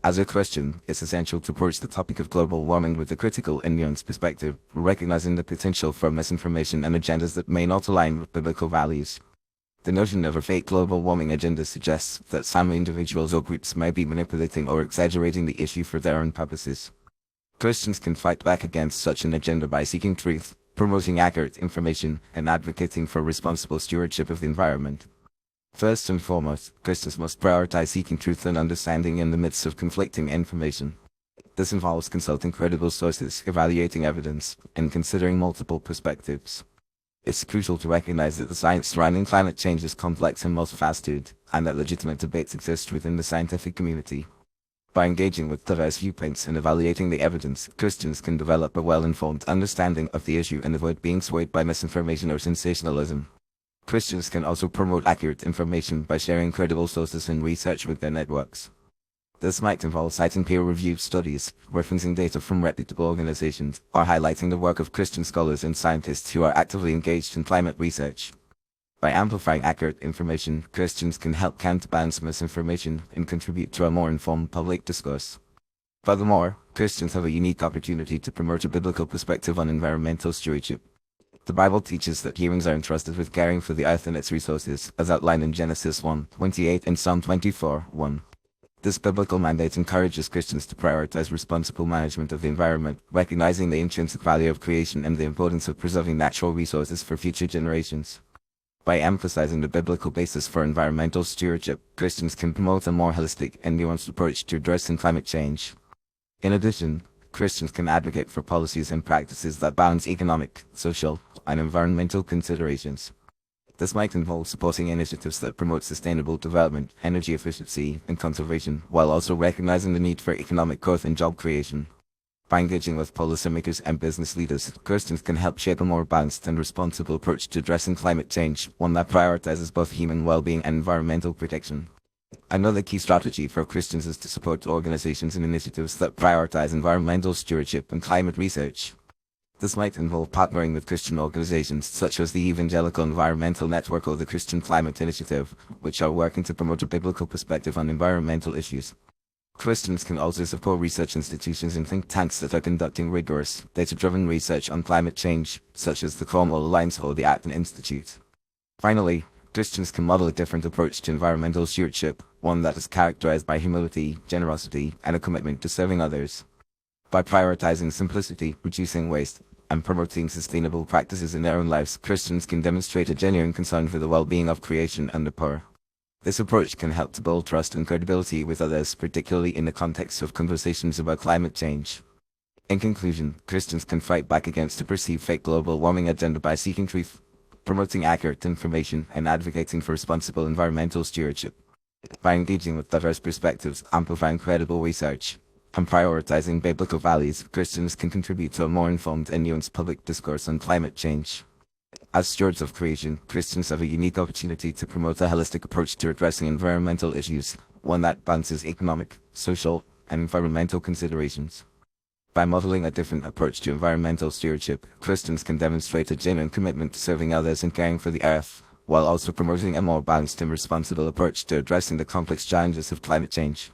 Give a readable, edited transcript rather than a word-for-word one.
As a Christian, it's essential to approach the topic of global warming with a critical and nuanced perspective, recognizing the potential for misinformation and agendas that may not align with biblical values. The notion of a fake global warming agenda suggests that some individuals or groups may be manipulating or exaggerating the issue for their own purposes. Christians can fight back against such an agenda by seeking truth, promoting accurate information, and advocating for responsible stewardship of the environment. First and foremost, Christians must prioritize seeking truth and understanding in the midst of conflicting information. This involves consulting credible sources, evaluating evidence, and considering multiple perspectives. It's crucial to recognize that the science surrounding climate change is complex and multifaceted, and that legitimate debates exist within the scientific community. By engaging with diverse viewpoints and evaluating the evidence, Christians can develop a well-informed understanding of the issue and avoid being swayed by misinformation or sensationalism. Christians can also promote accurate information by sharing credible sources and research with their networks. This might involve citing peer-reviewed studies, referencing data from reputable organizations, or highlighting the work of Christian scholars and scientists who are actively engaged in climate research. By amplifying accurate information, Christians can help counterbalance misinformation and contribute to a more informed public discourse. Furthermore, Christians have a unique opportunity to promote a biblical perspective on environmental stewardship. The Bible teaches that humans are entrusted with caring for the earth and its resources, as outlined in Genesis 1:28 and Psalm 24:1. This biblical mandate encourages Christians to prioritize responsible management of the environment, recognizing the intrinsic value of creation and the importance of preserving natural resources for future generations. By emphasizing the biblical basis for environmental stewardship, Christians can promote a more holistic and nuanced approach to addressing climate change. In addition, Christians can advocate for policies and practices that balance economic, social, and environmental considerations. This might involve supporting initiatives that promote sustainable development, energy efficiency, and conservation, while also recognizing the need for economic growth and job creation. By engaging with policymakers and business leaders, Christians can help shape a more balanced and responsible approach to addressing climate change, one that prioritizes both human well-being and environmental protection. Another key strategy for Christians is to support organizations and initiatives that prioritize environmental stewardship and climate research. This might involve partnering with Christian organizations such as the Evangelical Environmental Network or the Christian Climate Initiative, which are working to promote a biblical perspective on environmental issues. Christians can also support research institutions and think tanks that are conducting rigorous, data-driven research on climate change, such as the Cornwall Alliance or the Acton Institute. Finally, Christians can model a different approach to environmental stewardship, one that is characterized by humility, generosity, and a commitment to serving others. By prioritizing simplicity, reducing waste, and promoting sustainable practices in their own lives, Christians can demonstrate a genuine concern for the well-being of creation and the poor. This approach can help to build trust and credibility with others, particularly in the context of conversations about climate change. In conclusion, Christians can fight back against a perceived fake global warming agenda by seeking truth, promoting accurate information, and advocating for responsible environmental stewardship. By engaging with diverse perspectives, amplifying credible research, and prioritizing biblical values, Christians can contribute to a more informed and nuanced public discourse on climate change. As stewards of creation, Christians have a unique opportunity to promote a holistic approach to addressing environmental issues, one that balances economic, social, and environmental considerations. By modeling a different approach to environmental stewardship, Christians can demonstrate a genuine commitment to serving others and caring for the earth, while also promoting a more balanced and responsible approach to addressing the complex challenges of climate change.